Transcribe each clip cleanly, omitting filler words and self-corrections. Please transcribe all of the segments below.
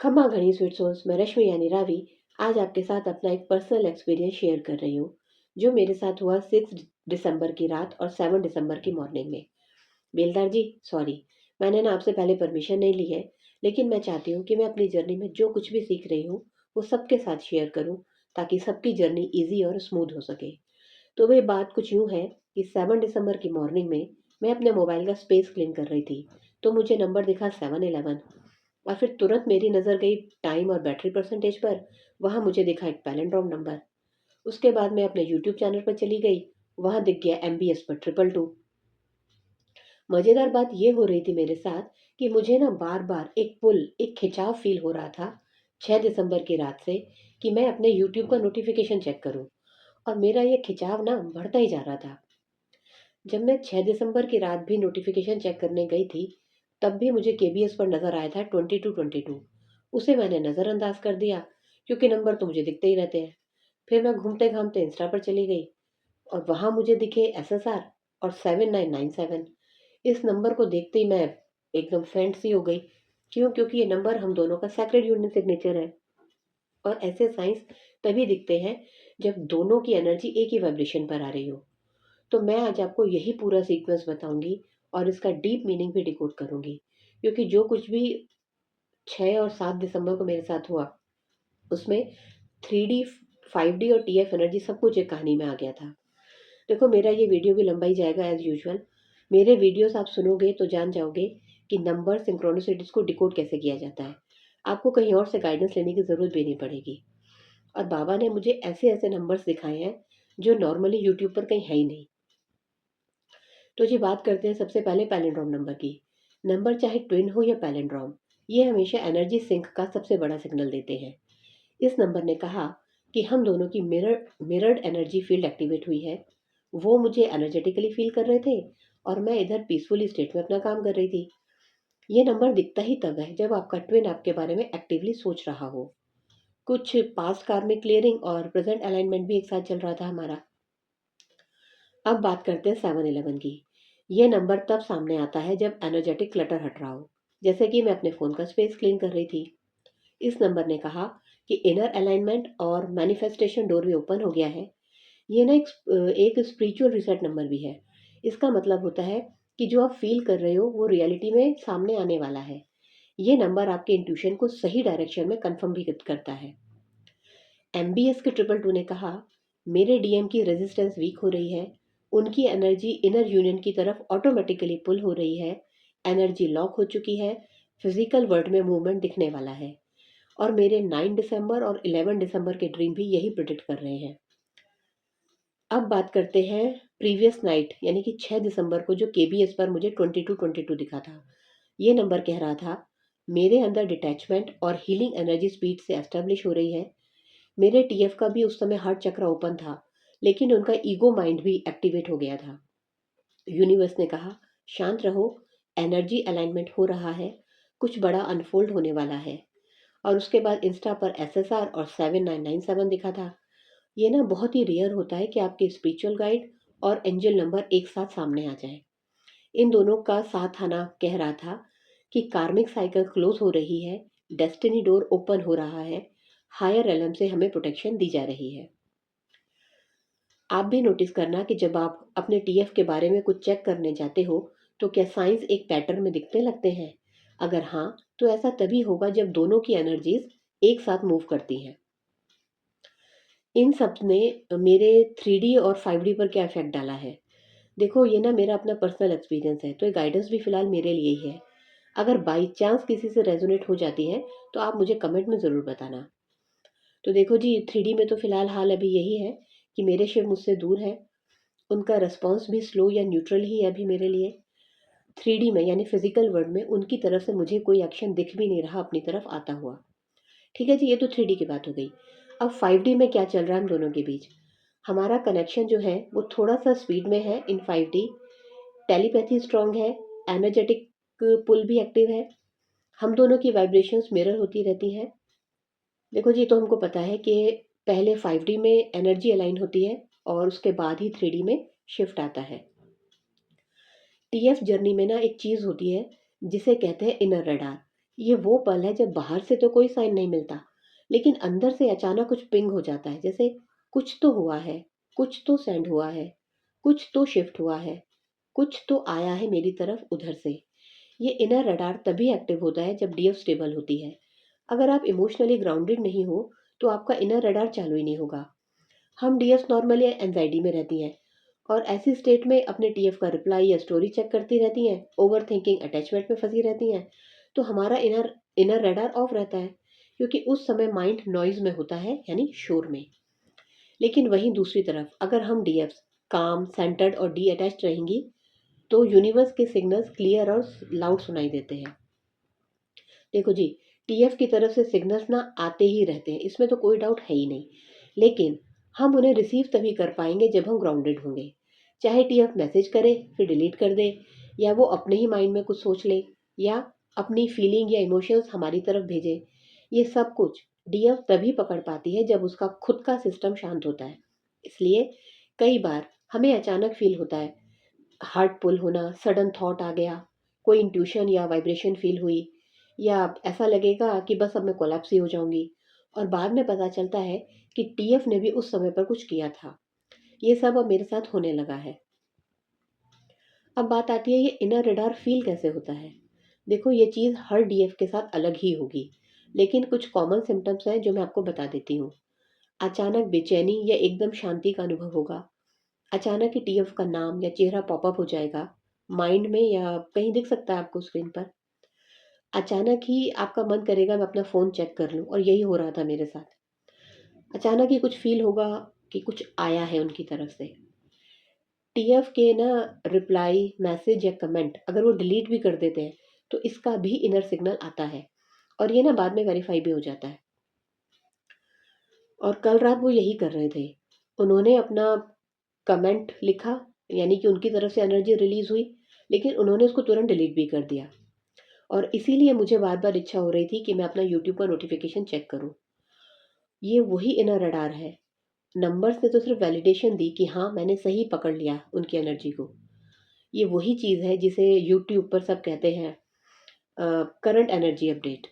खम्मा घनी स्वीट सोस मैं रश्मि यानी रावी आज आपके साथ अपना एक पर्सनल एक्सपीरियंस शेयर कर रही हूँ जो मेरे साथ हुआ 6 दिसंबर की रात और 7 दिसंबर की मॉर्निंग में। बेलदार जी, सॉरी, मैंने ना आपसे पहले परमिशन नहीं ली है, लेकिन मैं चाहती हूँ कि मैं अपनी जर्नी में जो कुछ भी सीख रही हूँ वो सबके साथ शेयर करूँ, ताकि सबकी जर्नी ईजी और स्मूथ हो सके। तो वही बात कुछ यूँ है कि 7 दिसंबर की मॉर्निंग में मैं अपने मोबाइल का स्पेस क्लीन कर रही थी, तो मुझे नंबर दिखा 711। और फिर तुरंत मेरी नज़र गई टाइम और बैटरी परसेंटेज पर। वहाँ मुझे दिखा एक पैलिंड्रोम नंबर। उसके बाद मैं अपने यूट्यूब चैनल पर चली गई। वहाँ दिख गया MBS पर 222। मज़ेदार बात ये हो रही थी मेरे साथ कि मुझे ना बार बार एक खिंचाव फील हो रहा था 6 दिसंबर की रात से, कि मैं अपने यूट्यूब का नोटिफिकेशन चेक करूं। और मेरा ये खिंचाव ना बढ़ता ही जा रहा था। जब मैं 6 दिसंबर की रात भी नोटिफिकेशन चेक करने गई थी, तब भी मुझे KBS पर नज़र आया था 2222। उसे मैंने नज़रअंदाज कर दिया, क्योंकि नंबर तो मुझे दिखते ही रहते हैं। फिर मैं घूमते घामते इंस्टा पर चली गई और वहाँ मुझे दिखे SSR और 7997। इस नंबर को देखते ही मैं एकदम फेंट सी हो गई। क्यों? क्योंकि ये नंबर हम दोनों का सेक्रेड यूनियन सिग्नेचर है। और ऐसे साइंस तभी दिखते हैं जब दोनों की एनर्जी एक ही वाइब्रेशन पर आ रही हो। तो मैं आज आपको यही पूरा सीक्वेंस बताऊंगी और इसका डीप मीनिंग भी डिकोड करूंगी, क्योंकि जो कुछ भी 6 और 7 दिसंबर को मेरे साथ हुआ, उसमें 3D, 5D और TF एनर्जी सब कुछ एक कहानी में आ गया था। देखो, मेरा ये वीडियो भी लंबा ही जाएगा एज यूजुअल। मेरे वीडियोस आप सुनोगे तो जान जाओगे कि नंबर सिंक्रोनिसिटीज को डिकोड कैसे किया जाता है। आपको कहीं और से गाइडेंस लेने की ज़रूरत भी नहीं पड़ेगी। और बाबा ने मुझे ऐसे ऐसे नंबर्स दिखाए हैं जो नॉर्मली यूट्यूब पर कहीं है ही नहीं। तो जी, बात करते हैं सबसे पहले पैलिंड्रोम नंबर की। नंबर चाहे ट्विन हो या पैलिंड्रोम, ये हमेशा एनर्जी सिंक का सबसे बड़ा सिग्नल देते हैं। इस नंबर ने कहा कि हम दोनों की मिरर्ड एनर्जी फील्ड एक्टिवेट हुई है। वो मुझे एनर्जेटिकली फील कर रहे थे और मैं इधर पीसफुली स्टेट में अपना काम कर रही थी। ये नंबर दिखता ही तब है जब आपका ट्विन आपके बारे में एक्टिवली सोच रहा हो। कुछ पास्ट कार्मिक क्लियरिंग और प्रेजेंट अलाइनमेंट भी एक साथ चल रहा था हमारा। अब बात करते हैं 711 की। ये नंबर तब सामने आता है जब एनर्जेटिक क्लटर हट रहा हो, जैसे कि मैं अपने फ़ोन का स्पेस क्लीन कर रही थी। इस नंबर ने कहा कि इनर अलाइनमेंट और मैनिफेस्टेशन डोर भी ओपन हो गया है। ये ना एक स्पिरिचुअल रिसेट नंबर भी है। इसका मतलब होता है कि जो आप फील कर रहे हो वो रियलिटी में सामने आने वाला है। ये नंबर आपके इंट्यूशन को सही डायरेक्शन में कंफर्म भी करता है। MBS के 222 ने कहा, मेरे DM की रेजिस्टेंस वीक हो रही है। उनकी एनर्जी इनर यूनियन की तरफ ऑटोमेटिकली पुल हो रही है। एनर्जी लॉक हो चुकी है। फिजिकल वर्ल्ड में मूवमेंट दिखने वाला है। और मेरे 9 दिसंबर और 11 दिसंबर के ड्रीम भी यही प्रिडिक्ट कर रहे हैं। अब बात करते हैं प्रीवियस नाइट यानी कि 6 दिसंबर को जो KBS पर मुझे 2222 दिखा था। ये नंबर कह रहा था, मेरे अंदर डिटैचमेंट और हीलिंग एनर्जी स्पीड से एस्टेब्लिश हो रही है। मेरे TF का भी उस समय हार्ट चक्र ओपन था, लेकिन उनका ईगो माइंड भी एक्टिवेट हो गया था। यूनिवर्स ने कहा, शांत रहो, एनर्जी अलाइनमेंट हो रहा है, कुछ बड़ा अनफोल्ड होने वाला है। और उसके बाद इंस्टा पर SSR और 7997 दिखा था। ये ना बहुत ही रेयर होता है कि आपके स्पिरिचुअल गाइड और एंजल नंबर एक साथ सामने आ जाए। इन दोनों का साथ आना कह रहा था कि कार्मिक साइकिल क्लोज हो रही है, डेस्टिनी डोर ओपन हो रहा है, हायर एलम से हमें प्रोटेक्शन दी जा रही है। आप भी नोटिस करना कि जब आप अपने TF के बारे में कुछ चेक करने जाते हो, तो क्या साइंस एक पैटर्न में दिखने लगते हैं? अगर हाँ, तो ऐसा तभी होगा जब दोनों की एनर्जीज एक साथ मूव करती हैं। इन सब ने मेरे 3D और 5D पर क्या इफेक्ट डाला है? देखो, ये ना मेरा अपना पर्सनल एक्सपीरियंस है, तो ये गाइडेंस भी फिलहाल मेरे लिए ही है। अगर बाई चांस किसी से रेजोनेट हो जाती है, तो आप मुझे कमेंट में ज़रूर बताना। तो देखो जी, 3D में तो फिलहाल हाल अभी यही है कि मेरे शिव मुझसे दूर है। उनका रिस्पॉन्स भी स्लो या न्यूट्रल ही है अभी मेरे लिए। 3D में यानी फिजिकल वर्ल्ड में उनकी तरफ से मुझे कोई एक्शन दिख भी नहीं रहा अपनी तरफ आता हुआ। ठीक है जी, ये तो 3D की बात हो गई। अब 5D में क्या चल रहा है हम दोनों के बीच? हमारा कनेक्शन जो है वो थोड़ा सा स्पीड में है इन 5D। टेलीपैथी स्ट्रांग है, एनर्जेटिक पुल भी एक्टिव है। हम दोनों की वाइब्रेशंस मिरर होती रहती हैं। देखो जी, तो हमको पता है कि पहले 5D में एनर्जी अलाइन होती है और उसके बाद ही 3D में शिफ्ट आता है। TF जर्नी में ना एक चीज़ होती है जिसे कहते हैं इनर रडार। ये वो पल है जब बाहर से तो कोई साइन नहीं मिलता, लेकिन अंदर से अचानक कुछ पिंग हो जाता है, जैसे कुछ तो हुआ है, कुछ तो सेंड हुआ है, कुछ तो शिफ्ट हुआ है, कुछ तो आया है मेरी तरफ उधर से। ये इनर रडार तभी एक्टिव होता है जब डीएफ स्टेबल होती है। अगर आप इमोशनली ग्राउंडेड नहीं हो, तो आपका इनर रडार चालू ही नहीं होगा। हम डीएफ नॉर्मली एंजाइटी में रहती हैं और ऐसी स्टेट में अपने टीएफ का रिप्लाई या स्टोरी चेक करती रहती हैं, ओवर थिंकिंग अटैचमेंट में फंसी रहती हैं। तो हमारा इनर इनर रडार ऑफ रहता है, क्योंकि उस समय माइंड नॉइज में होता है, यानी शोर में। लेकिन वहीं दूसरी तरफ अगर हम डीएफ काम सेंटर्ड और डी अटैच्ड रहेंगी, तो यूनिवर्स के सिग्नल्स क्लियर और लाउड सुनाई देते हैं। देखो जी, टीएफ की तरफ से सिग्नल्स ना आते ही रहते हैं, इसमें तो कोई डाउट है ही नहीं। लेकिन हम उन्हें रिसीव तभी कर पाएंगे जब हम ग्राउंडेड होंगे। चाहे टीएफ मैसेज करे फिर डिलीट कर दे, या वो अपने ही माइंड में कुछ सोच ले, या अपनी फीलिंग या इमोशंस हमारी तरफ भेजे, ये सब कुछ डीएफ तभी पकड़ पाती है जब उसका खुद का सिस्टम शांत होता है। इसलिए कई बार हमें अचानक फील होता है, हार्ट पुल होना, सडन थॉट आ गया, कोई इंट्यूशन या वाइब्रेशन फील हुई, या ऐसा लगेगा कि बस अब मैं कोलैप्स ही हो जाऊंगी। और बाद में पता चलता है कि टीएफ ने भी उस समय पर कुछ किया था। ये सब अब मेरे साथ होने लगा है। अब बात आती है, ये इनर रडार फील कैसे होता है। देखो, ये चीज़ हर डीएफ के साथ अलग ही होगी, लेकिन कुछ कॉमन सिम्टम्स हैं जो मैं आपको बता देती हूँ। अचानक बेचैनी या एकदम शांति का अनुभव होगा। अचानक ही टीएफ का नाम या चेहरा पॉपअप हो जाएगा, माइंड में या कहीं दिख सकता है आपको स्क्रीन पर। अचानक ही आपका मन करेगा मैं अपना फ़ोन चेक कर लूँ, और यही हो रहा था मेरे साथ। अचानक ही कुछ फ़ील होगा कि कुछ आया है उनकी तरफ से। टीएफ के ना रिप्लाई, मैसेज या कमेंट अगर वो डिलीट भी कर देते हैं, तो इसका भी इनर सिग्नल आता है, और ये ना बाद में वेरीफाई भी हो जाता है। और कल रात वो यही कर रहे थे। उन्होंने अपना कमेंट लिखा, यानी कि उनकी तरफ से एनर्जी रिलीज़ हुई, लेकिन उन्होंने उसको तुरंत डिलीट भी कर दिया। और इसीलिए मुझे बार-बार इच्छा हो रही थी कि मैं अपना यूट्यूब पर नोटिफ़िकेशन चेक करूँ। ये वही इनर रडार है। नंबर्स ने तो सिर्फ़ वैलिडेशन दी कि हाँ, मैंने सही पकड़ लिया उनकी एनर्जी को। ये वही चीज़ है जिसे यूट्यूब पर सब कहते हैं करंट एनर्जी अपडेट।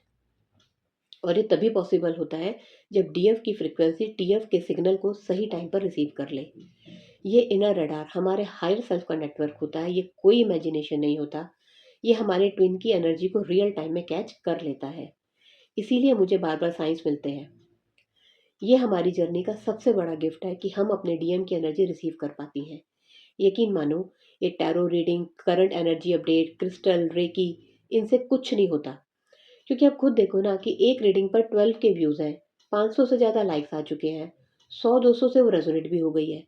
और ये तभी पॉसिबल होता है जब डीएफ की फ्रीक्वेंसी टीएफ के सिग्नल को सही टाइम पर रिसीव कर ले। ये इनर रडार हमारे हायर सेल्फ का नेटवर्क होता है, ये कोई इमेजिनेशन नहीं होता। ये हमारे ट्विन की एनर्जी को रियल टाइम में कैच कर लेता है। इसीलिए मुझे बार बार साइंस मिलते हैं। ये हमारी जर्नी का सबसे बड़ा गिफ्ट है कि हम अपने डीएम की एनर्जी रिसीव कर पाती हैं। यकीन मानो, ये tarot reading, current energy update, crystal, reiki, इनसे कुछ नहीं होता। क्योंकि आप खुद देखो ना कि एक रीडिंग पर 12 के व्यूज़ हैं, 500 से ज़्यादा लाइक्स आ चुके हैं, 100-200 से वो रेजोनेट भी हो गई है।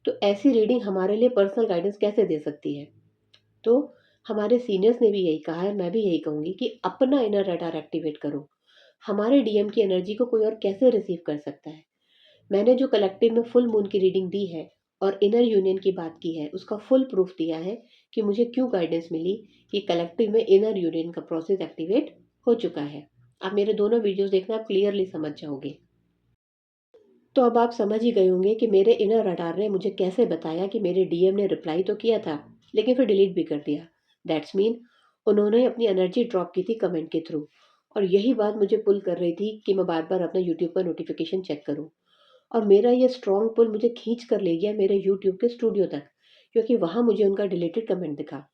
तो ऐसी रीडिंग हमारे लिए पर्सनल गाइडेंस कैसे दे सकती है। तो हमारे सीनियर्स ने भी यही कहा है, मैं भी यही कहूँगी कि अपना इनर रडार एक्टिवेट करो। हमारे डीएम की एनर्जी को कोई और कैसे रिसीव कर सकता है। मैंने जो कलेक्टिव में फुल मून की रीडिंग दी है और इनर यूनियन की बात की है, उसका फुल प्रूफ दिया है कि मुझे क्यों गाइडेंस मिली कि कलेक्टिव में इनर यूनियन का प्रोसेस एक्टिवेट हो चुका है। आप मेरे दोनों वीडियोस देखना, आप क्लियरली समझ जाओगे। तो अब आप समझ ही गए होंगे कि मेरे इनर रडार ने मुझे कैसे बताया कि मेरे डीएम ने रिप्लाई तो किया था, लेकिन फिर डिलीट भी कर दिया। दैट्स मीन उन्होंने अपनी एनर्जी ड्रॉप की थी कमेंट के थ्रू। और यही बात मुझे पुल कर रही थी कि मैं बार बार अपना यूट्यूब पर नोटिफिकेशन चेक करूं। और मेरा ये स्ट्रॉन्ग पुल मुझे खींच कर ले गया मेरे यूट्यूब के स्टूडियो तक, क्योंकि वहां मुझे उनका डिलीटेड कमेंट दिखा।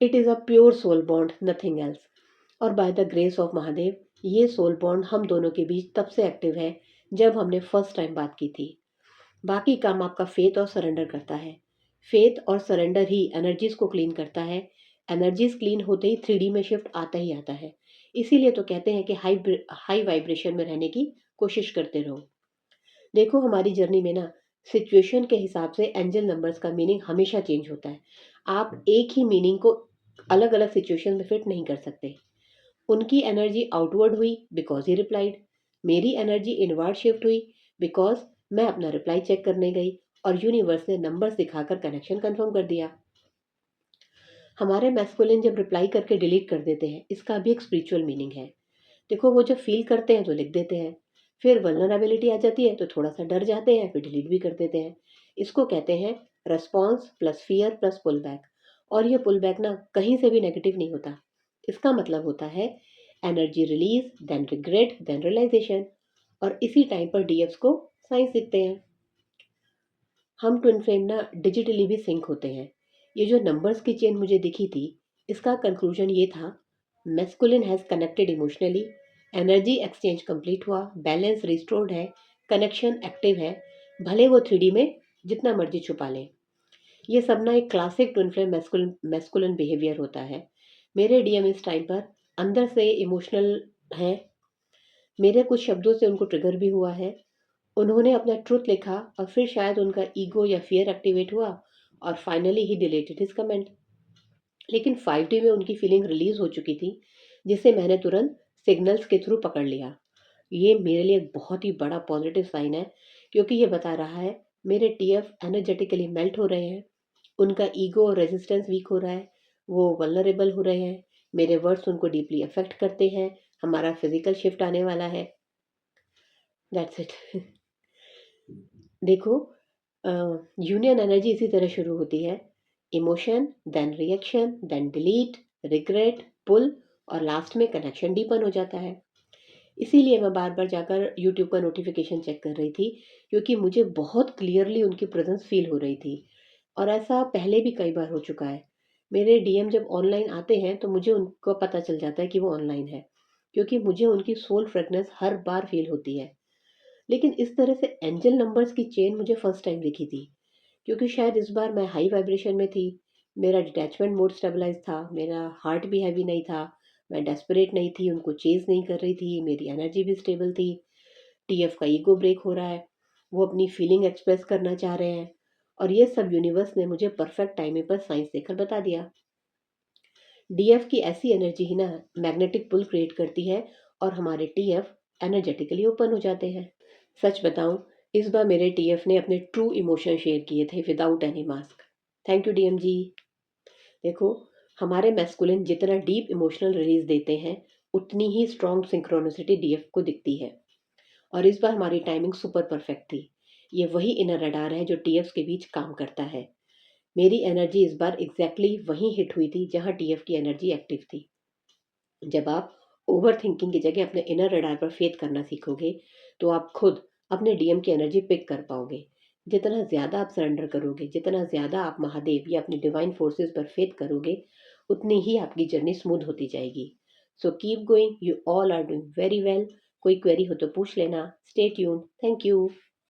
It is a pure soul bond, nothing else. और by the grace of Mahadev, ये सोल बॉन्ड हम दोनों के बीच तब से एक्टिव है जब हमने फर्स्ट टाइम बात की थी। बाकी काम आपका फेथ और सरेंडर करता है। फेथ और सरेंडर ही एनर्जीज को क्लीन करता है। एनर्जीज क्लीन होते ही 3D में शिफ्ट आता ही आता है। इसीलिए तो कहते हैं कि हाई हाई वाइब्रेशन में रहने की कोशिश करते रहो। देखो, हमारी जर्नी में ना सिचुएशन के हिसाब से एंजल नंबर्स का मीनिंग हमेशा चेंज होता है। आप एक ही मीनिंग को अलग अलग सिचुएशन में फिट नहीं कर सकते। उनकी एनर्जी आउटवर्ड हुई बिकॉज ही रिप्लाइड। मेरी एनर्जी इनवर्ड शिफ्ट हुई बिकॉज मैं अपना रिप्लाई चेक करने गई, और यूनिवर्स ने नंबर्स दिखाकर कनेक्शन कंफर्म कर दिया। हमारे मैस्कुलिन जब रिप्लाई करके डिलीट कर देते हैं, इसका भी एक स्पिरिचुअल मीनिंग है। देखो, वो जब फील करते हैं तो लिख देते हैं, फिर वल्नरेबिलिटी आ जाती है तो थोड़ा सा डर जाते हैं, फिर डिलीट भी कर देते हैं। इसको कहते हैं response plus fear plus pull back. और ये पुल बैक ना कहीं से भी नेगेटिव नहीं होता। इसका मतलब होता है energy release, then regret, then realization. और इसी टाइम पर डीएफ्स को साइंस दिखते हैं। हम ट्विन फ्लेम ना डिजिटली भी सिंक होते हैं। ये जो नंबर्स की चेन मुझे दिखी थी, इसका कंक्लूजन ये था, masculine has connected emotionally, energy exchange complete हुआ, बैलेंस रिस्टोर्ड है, कनेक्शन एक्टिव है, भले वो 3D में जितना मर्जी छुपा लें। ये सब ना एक classic twin flame masculine behaviour होता है। मेरे डीएम इस टाइम पर अंदर से इमोशनल हैं, मेरे कुछ शब्दों से उनको ट्रिगर भी हुआ है। उन्होंने अपना ट्रुथ लिखा और फिर शायद उनका ईगो या फियर एक्टिवेट हुआ और finally he deleted his comment. लेकिन 5D में उनकी फीलिंग रिलीज हो चुकी थी, जिसे मैंने तुरंत सिग्नल्स के थ्रू पकड़ लिया। ये मेरे लिए एक बहुत ही बड़ा पॉजिटिव साइन है, क्योंकि ये बता रहा है मेरे टीएफ एनर्जेटिकली मेल्ट हो रहे हैं, उनका ईगो और रेजिस्टेंस वीक हो रहा है, वो वल्नरेबल हो रहे हैं, मेरे वर्ड्स उनको डीपली अफेक्ट करते हैं, हमारा फिजिकल शिफ्ट आने वाला है। That's it. देखो, यूनियन एनर्जी इसी तरह शुरू होती है। Emotion, then reaction, then delete, regret, pull, और लास्ट में कनेक्शन डीपन हो जाता है। इसीलिए मैं बार बार जाकर यूट्यूब का नोटिफिकेशन चेक कर रही थी, क्योंकि मुझे बहुत क्लियरली उनकी प्रेजेंस फील हो रही थी। और ऐसा पहले भी कई बार हो चुका है। मेरे डीएम जब ऑनलाइन आते हैं तो मुझे उनको पता चल जाता है कि वो ऑनलाइन है, क्योंकि मुझे उनकी सोल फ्रेगनेंस हर बार फील होती है। लेकिन इस तरह से एंजल नंबर्स की चेन मुझे फर्स्ट टाइम दिखी थी, क्योंकि शायद इस बार मैं हाई वाइब्रेशन में थी, मेरा डिटैचमेंट मोड स्टेबलाइज था, मेरा हार्ट भी हैवी नहीं था, मैं डेस्परेट नहीं थी, उनको चेज नहीं कर रही थी, मेरी एनर्जी भी स्टेबल थी। टीएफ का ईगो ब्रेक हो रहा है, वो अपनी फीलिंग एक्सप्रेस करना चाह रहे हैं, और ये सब यूनिवर्स ने मुझे परफेक्ट टाइमिंग पर साइंस देकर बता दिया। डीएफ की ऐसी एनर्जी ही ना मैग्नेटिक पुल क्रिएट करती है, और हमारे टीएफ एनर्जेटिकली ओपन हो जाते हैं। सच बताऊं, इस बार मेरे टीएफ ने अपने ट्रू इमोशन शेयर किए थे without any mask. Thank you DM G. देखो, हमारे मैस्कुलिन जितना डीप इमोशनल रिलीज देते हैं, उतनी ही स्ट्रॉन्ग सिंक्रोनिसिटी डीएफ को दिखती है। और इस बार हमारी टाइमिंग सुपर परफेक्ट थी। ये वही इनर रडार है जो टीएफ के बीच काम करता है। मेरी एनर्जी इस बार एग्जैक्टली वहीं हिट हुई थी जहां टीएफ की एनर्जी एक्टिव थी। जब आप ओवर थिंकिंग की जगह अपने इनर रडार पर फेथ करना सीखोगे, तो आप खुद अपने डीएम की एनर्जी पिक कर पाओगे। जितना ज़्यादा आप सरेंडर करोगे, जितना ज़्यादा आप महादेव या अपनी डिवाइन फोर्सेस पर फेथ करोगे, उतनी ही आपकी जर्नी स्मूथ होती जाएगी। So keep going, you all are doing very well. कोई क्वेरी हो तो पूछ लेना। Stay tune. Thank you.